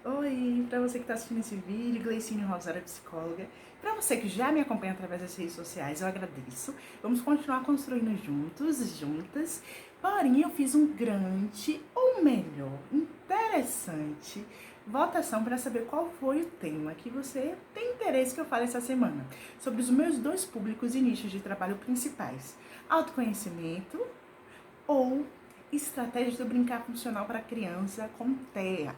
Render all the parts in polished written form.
Oi, para você que está assistindo esse vídeo, Gleicine Rosário, psicóloga. Para você que já me acompanha através das redes sociais, eu agradeço. Vamos continuar construindo juntos, juntas. Porém, eu fiz um grande, ou melhor, interessante votação para saber qual foi o tema que você tem interesse que eu fale essa semana. Sobre os meus dois públicos e nichos de trabalho principais: autoconhecimento ou estratégias do brincar funcional para criança com TEA.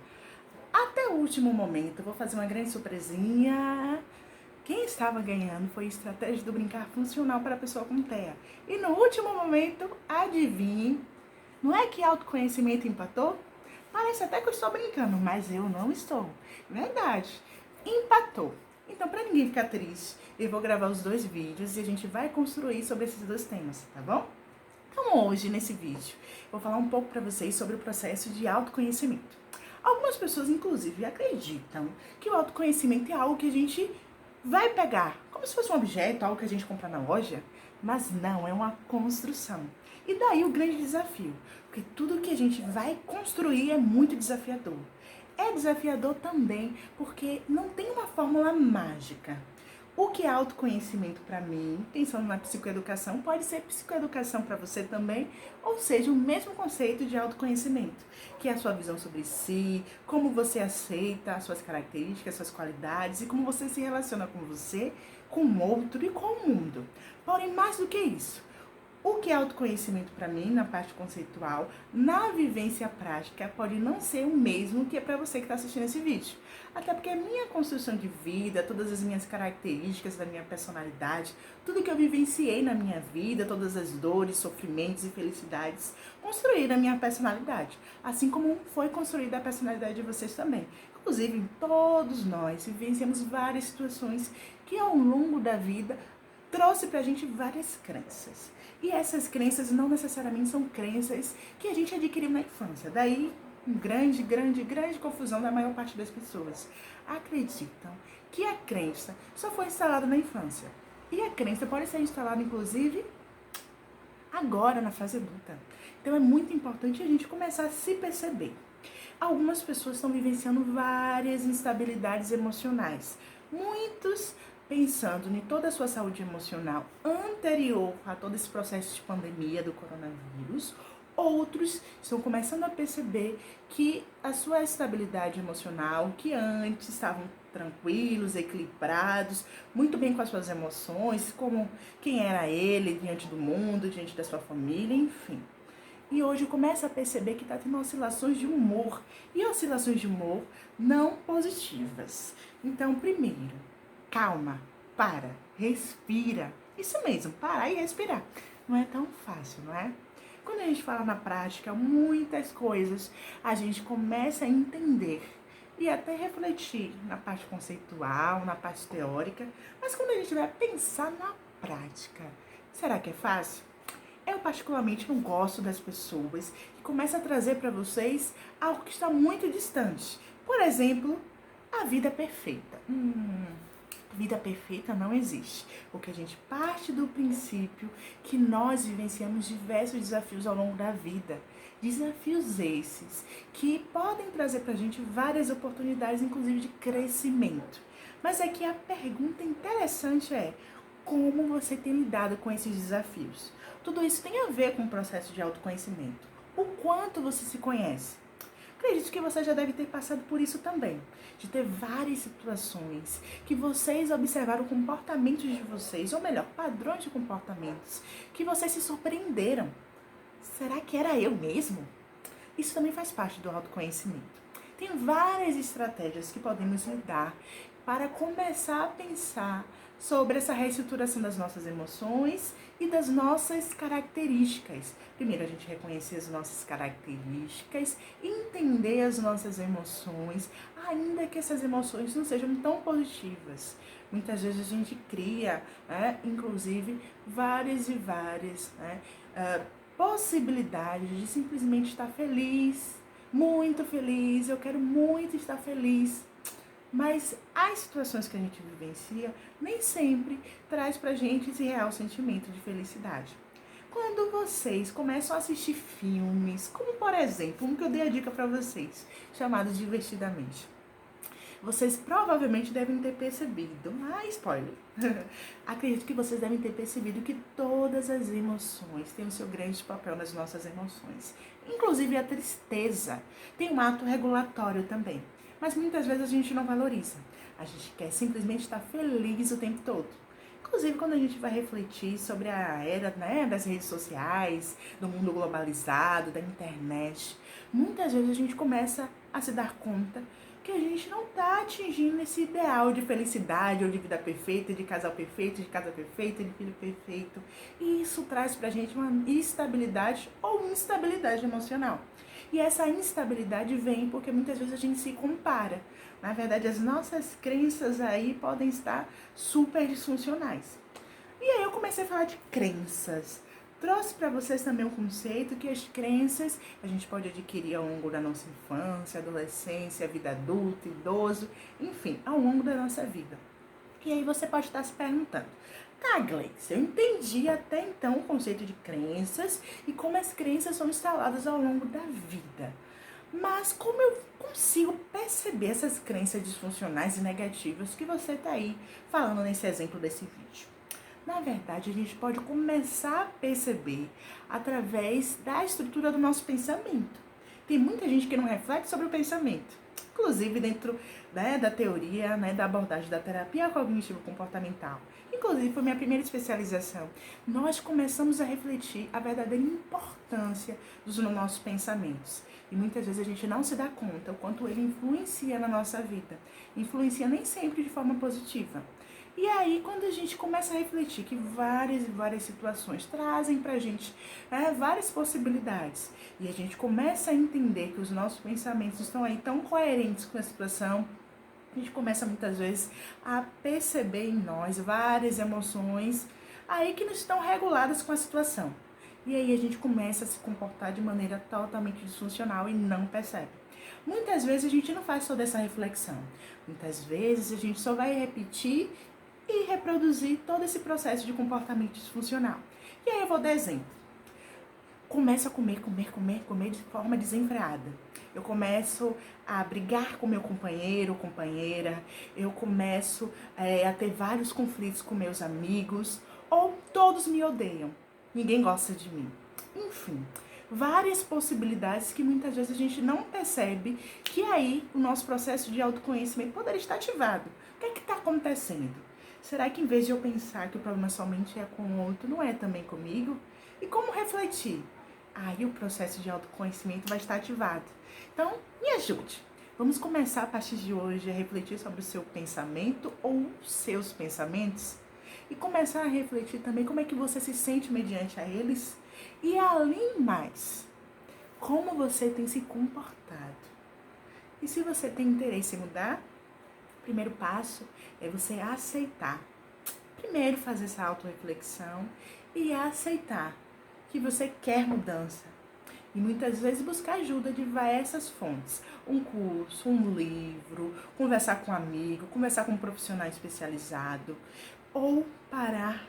Até o último momento, vou fazer uma grande surpresinha. Quem estava ganhando foi a estratégia do brincar funcional para a pessoa com TEA. E no último momento, adivinhe, não é que autoconhecimento empatou? Parece até que eu estou brincando, mas eu não estou. Verdade, empatou. Então, para ninguém ficar triste, eu vou gravar os dois vídeos e a gente vai construir sobre esses dois temas, tá bom? Então, hoje, nesse vídeo, eu vou falar um pouco para vocês sobre o processo de autoconhecimento. Algumas pessoas, inclusive, acreditam que o autoconhecimento é algo que a gente vai pegar, como se fosse um objeto, algo que a gente compra na loja, mas não, é uma construção. E daí o grande desafio, porque tudo que a gente vai construir é muito desafiador. É desafiador também porque não tem uma fórmula mágica. O que é autoconhecimento para mim, pensando na psicoeducação, pode ser psicoeducação para você também, ou seja, o mesmo conceito de autoconhecimento, que é a sua visão sobre si, como você aceita as suas características, suas qualidades e como você se relaciona com você, com o outro e com o mundo. Porém, mais do que isso, o que é autoconhecimento para mim, na parte conceitual, na vivência prática, pode não ser o mesmo que é para você que está assistindo esse vídeo. Até porque a minha construção de vida, todas as minhas características da minha personalidade, tudo que eu vivenciei na minha vida, todas as dores, sofrimentos e felicidades, construíram a minha personalidade. Assim como foi construída a personalidade de vocês também. Inclusive, todos nós vivenciamos várias situações que ao longo da vida trouxe pra gente várias crenças. E essas crenças não necessariamente são crenças que a gente adquiriu na infância. Daí, grande confusão da maior parte das pessoas. Acreditam que a crença só foi instalada na infância. E a crença pode ser instalada, inclusive, agora, na fase adulta. Então, é muito importante a gente começar a se perceber. Algumas pessoas estão vivenciando várias instabilidades emocionais. Muitos pensando em toda a sua saúde emocional anterior a todo esse processo de pandemia do coronavírus. Outros estão começando a perceber que a sua estabilidade emocional, que antes estavam tranquilos, equilibrados, muito bem com as suas emoções, como quem era ele diante do mundo, diante da sua família, enfim. E hoje começa a perceber que está tendo oscilações de humor. E oscilações de humor não positivas. Então, primeiro, calma, para, respira. Isso mesmo, parar e respirar. Não é tão fácil, não é? Quando a gente fala na prática, muitas coisas a gente começa a entender e até refletir na parte conceitual, na parte teórica. Mas quando a gente vai pensar na prática, será que é fácil? Eu particularmente não gosto das pessoas que começam a trazer para vocês algo que está muito distante. Por exemplo, a vida perfeita. Vida perfeita não existe, porque a gente parte do princípio que nós vivenciamos diversos desafios ao longo da vida. Desafios esses que podem trazer para a gente várias oportunidades, inclusive de crescimento. Mas aqui a pergunta interessante é: como você tem lidado com esses desafios? Tudo isso tem a ver com o processo de autoconhecimento. O quanto você se conhece? Acredito que você já deve ter passado por isso também, de ter várias situações que vocês observaram comportamentos de vocês, ou melhor, padrões de comportamentos, que vocês se surpreenderam. Será que era eu mesmo? Isso também faz parte do autoconhecimento. Tem várias estratégias que podemos lidar para começar a pensar sobre essa reestruturação das nossas emoções e das nossas características. Primeiro, a gente reconhecer as nossas características, entender as nossas emoções, ainda que essas emoções não sejam tão positivas. Muitas vezes a gente cria, inclusive, várias possibilidades de simplesmente estar feliz, muito feliz, eu quero muito estar feliz. Mas as situações que a gente vivencia nem sempre traz pra gente esse real sentimento de felicidade. Quando vocês começam a assistir filmes, como por exemplo, um que eu dei a dica pra vocês, chamado Divertidamente. vocês provavelmente devem ter percebido, spoiler, acredito que vocês devem ter percebido que todas as emoções têm o seu grande papel nas nossas emoções. Inclusive a tristeza tem um ato regulatório também, mas muitas vezes a gente não valoriza. A gente quer simplesmente estar feliz o tempo todo. Inclusive, quando a gente vai refletir sobre a era, né, das redes sociais, do mundo globalizado, da internet, muitas vezes a gente começa a se dar conta que a gente não está atingindo esse ideal de felicidade ou de vida perfeita, de casal perfeito, de casa perfeita, de filho perfeito. E isso traz pra gente uma instabilidade ou instabilidade emocional. E essa instabilidade vem porque muitas vezes a gente se compara. Na verdade, as nossas crenças aí podem estar super disfuncionais. E aí eu comecei a falar de crenças. Trouxe para vocês também um conceito que as crenças a gente pode adquirir ao longo da nossa infância, adolescência, vida adulta, idoso, enfim, ao longo da nossa vida. E aí você pode estar se perguntando, tá, Gleice, eu entendi até então o conceito de crenças e como as crenças são instaladas ao longo da vida. Mas como eu consigo perceber essas crenças disfuncionais e negativas que você está aí falando nesse exemplo desse vídeo? Na verdade, a gente pode começar a perceber através da estrutura do nosso pensamento. Tem muita gente que não reflete sobre o pensamento. Inclusive dentro, né, da teoria, né, da abordagem da terapia cognitivo-comportamental. Inclusive foi minha primeira especialização. Nós começamos a refletir a verdadeira importância dos nossos pensamentos. E muitas vezes a gente não se dá conta o quanto ele influencia na nossa vida. Influencia nem sempre de forma positiva. E aí, quando a gente começa a refletir que várias situações trazem pra gente várias possibilidades, e a gente começa a entender que os nossos pensamentos estão aí tão coerentes com a situação, a gente começa muitas vezes a perceber em nós várias emoções aí que não estão reguladas com a situação. E aí a gente começa a se comportar de maneira totalmente disfuncional e não percebe. Muitas vezes a gente não faz toda essa reflexão. Muitas vezes a gente só vai repetir e reproduzir todo esse processo de comportamento disfuncional. E aí eu vou dar exemplo. Começo a comer de forma desenfreada. Eu começo a brigar com meu companheiro ou companheira. Eu começo a ter vários conflitos com meus amigos. Ou todos me odeiam. Ninguém gosta de mim. Enfim, várias possibilidades que muitas vezes a gente não percebe que aí o nosso processo de autoconhecimento poderia estar ativado. O que é que está acontecendo? Será que em vez de eu pensar que o problema somente é com o outro, não é também comigo? E como refletir? Aí o processo de autoconhecimento vai estar ativado. Então, me ajude. Vamos começar a partir de hoje a refletir sobre o seu pensamento ou os seus pensamentos e começar a refletir também como é que você se sente mediante a eles e, além mais, como você tem se comportado. E se você tem interesse em mudar, o primeiro passo é você aceitar. Primeiro fazer essa autorreflexão e aceitar que você quer mudança. E muitas vezes buscar ajuda de diversas fontes. Um curso, um livro, conversar com um amigo, conversar com um profissional especializado. Ou parar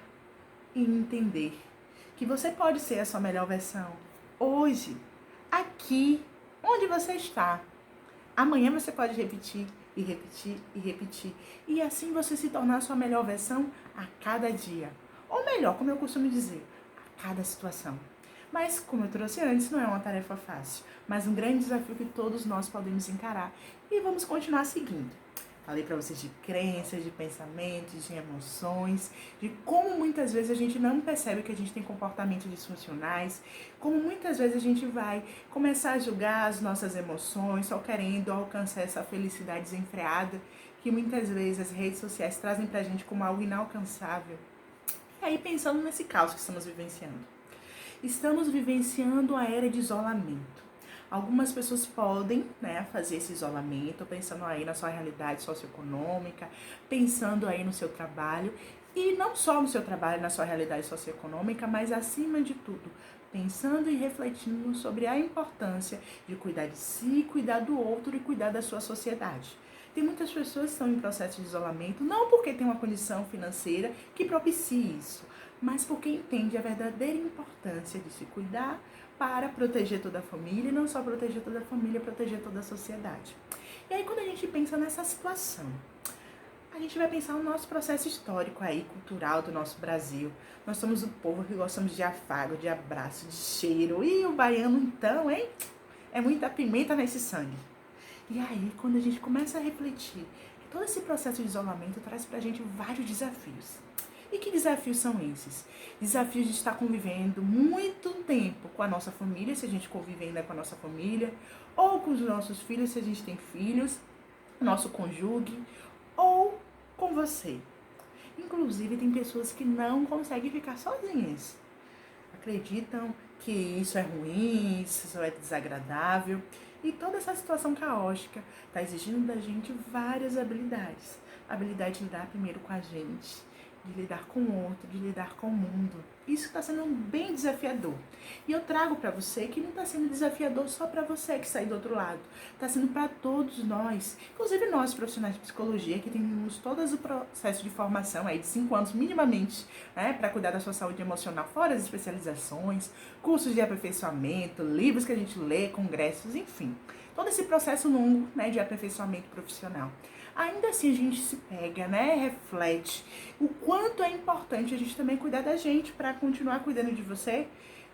e entender que você pode ser a sua melhor versão. Hoje, aqui, onde você está. Amanhã você pode repetir e repetir e repetir. E assim você se tornar a sua melhor versão a cada dia. Ou melhor, como eu costumo dizer, a cada situação. Mas, como eu trouxe antes, não é uma tarefa fácil, mas um grande desafio que todos nós podemos encarar. E vamos continuar seguindo. Falei para vocês de crenças, de pensamentos, de emoções, de como muitas vezes a gente não percebe que a gente tem comportamentos disfuncionais, como muitas vezes a gente vai começar a julgar as nossas emoções, só querendo alcançar essa felicidade desenfreada, que muitas vezes as redes sociais trazem pra gente como algo inalcançável. E aí pensando nesse caos que estamos vivenciando. Estamos vivenciando a era de isolamento. Algumas pessoas podem, fazer esse isolamento, pensando aí na sua realidade socioeconômica, pensando aí no seu trabalho, e não só no seu trabalho, na sua realidade socioeconômica, mas acima de tudo, pensando e refletindo sobre a importância de cuidar de si, cuidar do outro e cuidar da sua sociedade. Tem muitas pessoas que estão em processo de isolamento, não porque tem uma condição financeira que propicie isso, mas porque entende a verdadeira importância de se cuidar para proteger toda a família, e não só proteger toda a família, proteger toda a sociedade. E aí quando a gente pensa nessa situação, a gente vai pensar no nosso processo histórico aí, cultural do nosso Brasil. Nós somos o povo que gostamos de afago, de abraço, de cheiro. E o baiano então, hein? É muita pimenta nesse sangue. E aí, quando a gente começa a refletir, todo esse processo de isolamento traz pra gente vários desafios. E que desafios são esses? Desafios de estar convivendo muito tempo com a nossa família, se a gente convive ainda com a nossa família, ou com os nossos filhos, se a gente tem filhos, nosso cônjuge, ou com você. Inclusive, tem pessoas que não conseguem ficar sozinhas. Acreditam que isso é ruim, isso é desagradável. E toda essa situação caótica está exigindo da gente várias habilidades. A habilidade de lidar primeiro com a gente, de lidar com o outro, de lidar com o mundo. Isso está sendo bem desafiador. E eu trago para você que não está sendo desafiador só para você que está aí do outro lado. Está sendo para todos nós. Inclusive nós, profissionais de psicologia, que temos todo o processo de formação aí de 5 anos minimamente, né, para cuidar da sua saúde emocional, fora as especializações, cursos de aperfeiçoamento, livros que a gente lê, congressos, enfim. Todo esse processo longo, né, de aperfeiçoamento profissional. Ainda assim a gente se pega, né, reflete o quanto é importante a gente também cuidar da gente para continuar cuidando de você,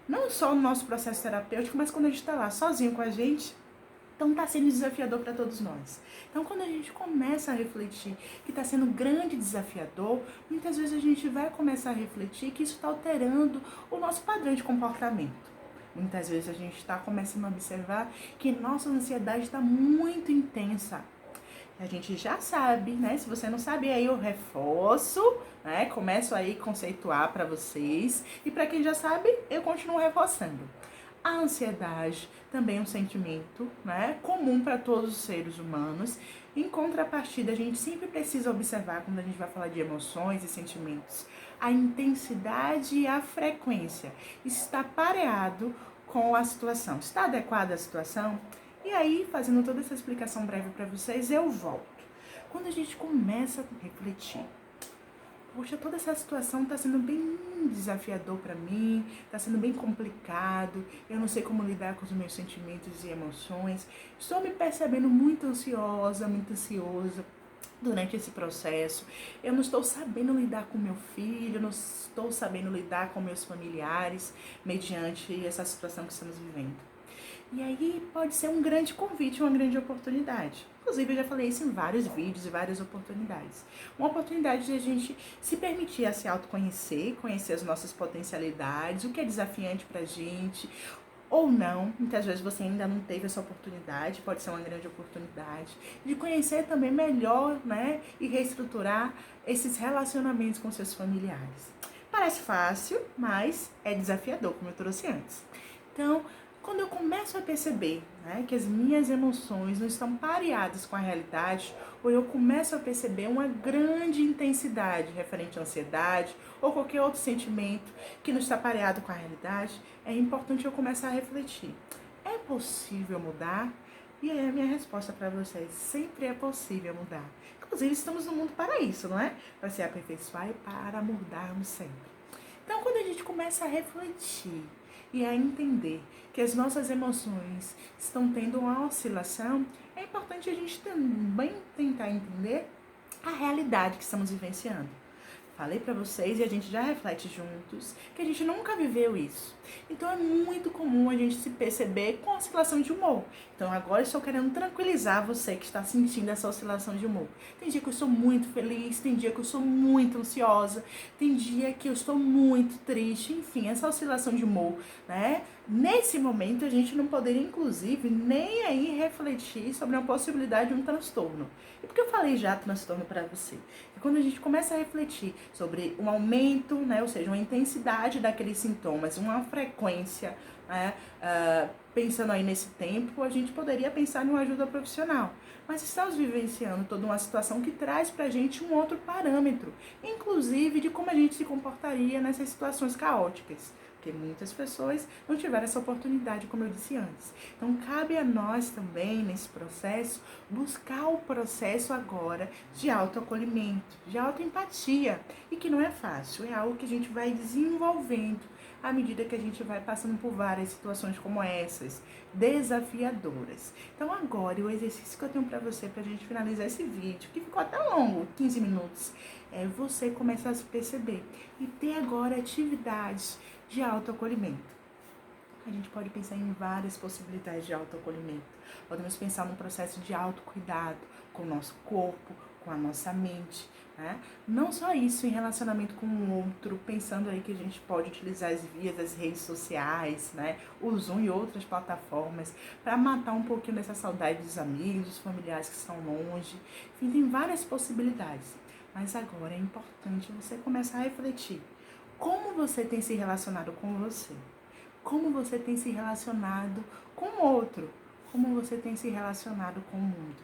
não só no nosso processo terapêutico, mas quando a gente está lá sozinho com a gente. Então está sendo desafiador para todos nós. Então quando a gente começa a refletir que está sendo um grande desafiador, muitas vezes a gente vai começar a refletir que isso está alterando o nosso padrão de comportamento. Muitas vezes a gente está começando a observar que nossa ansiedade está muito intensa. A gente já sabe, né? Se você não sabe, aí eu reforço, né? Começo aí a conceituar para vocês. E para quem já sabe, eu continuo reforçando. A ansiedade também é um sentimento, né, comum para todos os seres humanos. Em contrapartida, a gente sempre precisa observar, quando a gente vai falar de emoções e sentimentos, a intensidade e a frequência. Isso está pareado com a situação. Está adequada à situação? E aí, fazendo toda essa explicação breve para vocês, eu volto. Quando a gente começa a refletir, poxa, toda essa situação está sendo bem desafiador para mim, está sendo bem complicado, eu não sei como lidar com os meus sentimentos e emoções, estou me percebendo muito ansiosa, muito ansiosa durante esse processo, eu não estou sabendo lidar com meu filho, eu não estou sabendo lidar com meus familiares mediante essa situação que estamos vivendo. E aí pode ser um grande convite, uma grande oportunidade. Inclusive, eu já falei isso em vários vídeos e várias oportunidades. Uma oportunidade de a gente se permitir a se autoconhecer, conhecer as nossas potencialidades, o que é desafiante pra gente, ou não. Muitas vezes você ainda não teve essa oportunidade, pode ser uma grande oportunidade. De conhecer também melhor, né, e reestruturar esses relacionamentos com seus familiares. Parece fácil, mas é desafiador, como eu trouxe antes. Então, quando eu começo a perceber, né, que as minhas emoções não estão pareadas com a realidade, ou eu começo a perceber uma grande intensidade referente à ansiedade ou qualquer outro sentimento que não está pareado com a realidade, é importante eu começar a refletir. É possível mudar? E aí a minha resposta para vocês, sempre é possível mudar. Inclusive, estamos no mundo para isso, não é? Para se aperfeiçoar e para mudarmos sempre. Então, quando a gente começa a refletir e a entender que as nossas emoções estão tendo uma oscilação, é importante a gente também tentar entender a realidade que estamos vivenciando. Falei pra vocês e a gente já reflete juntos que a gente nunca viveu isso. Então é muito comum a gente se perceber com oscilação de humor. Então agora eu estou querendo tranquilizar você que está sentindo essa oscilação de humor. Tem dia que eu sou muito feliz, tem dia que eu sou muito ansiosa, tem dia que eu estou muito triste, enfim, essa oscilação de humor, né? Nesse momento a gente não poderia, inclusive, nem aí refletir sobre a possibilidade de um transtorno. E por que eu falei já transtorno para você? Porque quando a gente começa a refletir sobre um aumento, né, ou seja, uma intensidade daqueles sintomas, uma frequência, né, pensando aí nesse tempo, a gente poderia pensar em uma ajuda profissional. Mas estamos vivenciando toda uma situação que traz pra gente um outro parâmetro, inclusive de como a gente se comportaria nessas situações caóticas. Porque muitas pessoas não tiveram essa oportunidade, como eu disse antes. Então, cabe a nós também, nesse processo, buscar o processo agora de autoacolhimento, de autoempatia. E que não é fácil, é algo que a gente vai desenvolvendo à medida que a gente vai passando por várias situações como essas, desafiadoras. Então agora, o exercício que eu tenho para você, pra gente finalizar esse vídeo, que ficou até longo, 15 minutos, é você começar a se perceber e ter agora atividades de autoacolhimento. A gente pode pensar em várias possibilidades de autoacolhimento. Podemos pensar num processo de autocuidado com o nosso corpo, com a nossa mente, né? Não só isso, em relacionamento com o outro, pensando aí que a gente pode utilizar as vias das redes sociais, né? O Zoom e outras plataformas para matar um pouquinho dessa saudade dos amigos, dos familiares que estão longe. Enfim, tem várias possibilidades. Mas agora é importante você começar a refletir. Como você tem se relacionado com você? Como você tem se relacionado com o outro? Como você tem se relacionado com o mundo?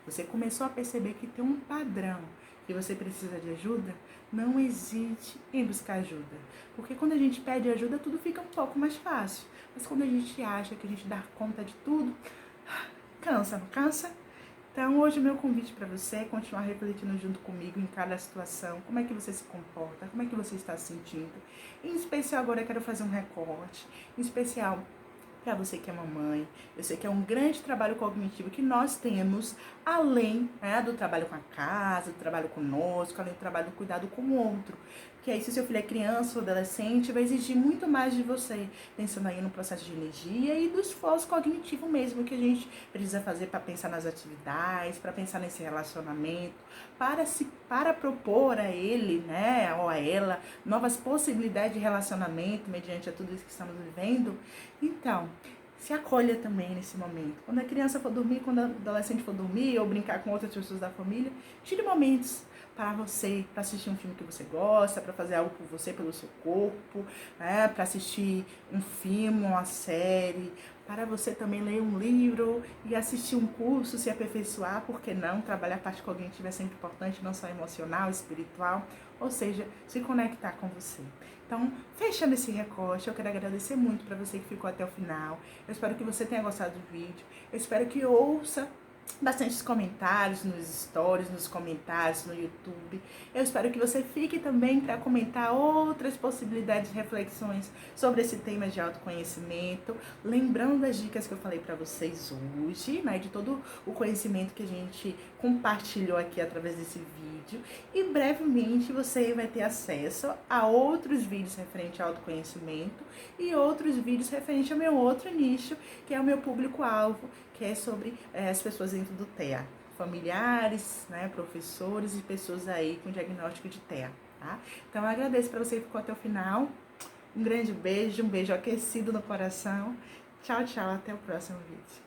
Você começou a perceber que tem um padrão, que você precisa de ajuda? Não hesite em buscar ajuda. Porque quando a gente pede ajuda, tudo fica um pouco mais fácil. Mas quando a gente acha que a gente dá conta de tudo, cansa, não cansa? Então, hoje o meu convite para você é continuar refletindo junto comigo em cada situação, como é que você se comporta, como é que você está se sentindo. Em especial, agora eu quero fazer um recorte, em especial para você que é mamãe. Eu sei que é um grande trabalho cognitivo que nós temos, além, né, do trabalho com a casa, do trabalho conosco, além do trabalho do cuidado com o outro. Que aí, se seu filho é criança ou adolescente, vai exigir muito mais de você, pensando aí no processo de energia e do esforço cognitivo mesmo que a gente precisa fazer para pensar nas atividades, para pensar nesse relacionamento, para propor a ele, né, ou a ela, novas possibilidades de relacionamento mediante a tudo isso que estamos vivendo. Então, se acolha também nesse momento. Quando a criança for dormir, quando a adolescente for dormir ou brincar com outras pessoas da família, tire momentos para você, para assistir um filme que você gosta, para fazer algo por você, pelo seu corpo, né? Para assistir um filme, uma série, para você também ler um livro e assistir um curso, se aperfeiçoar, porque não? Trabalhar a parte cognitiva é sempre importante, não só emocional, espiritual, ou seja, se conectar com você. Então, fechando esse recorte, eu quero agradecer muito para você que ficou até o final. Eu espero que você tenha gostado do vídeo. Eu espero que ouça bastante comentários nos stories, nos comentários no YouTube. Eu espero que você fique também para comentar outras possibilidades de reflexões sobre esse tema de autoconhecimento, lembrando das dicas que eu falei para vocês hoje, né, de todo o conhecimento que a gente compartilhou aqui através desse vídeo, e brevemente você vai ter acesso a outros vídeos referentes ao autoconhecimento e outros vídeos referentes ao meu outro nicho, que é o meu público-alvo, que é sobre as pessoas dentro do TEA, familiares, né, professores e pessoas aí com diagnóstico de TEA, tá? Então eu agradeço para você que ficou até o final, um grande beijo, um beijo aquecido no coração, tchau, tchau, até o próximo vídeo.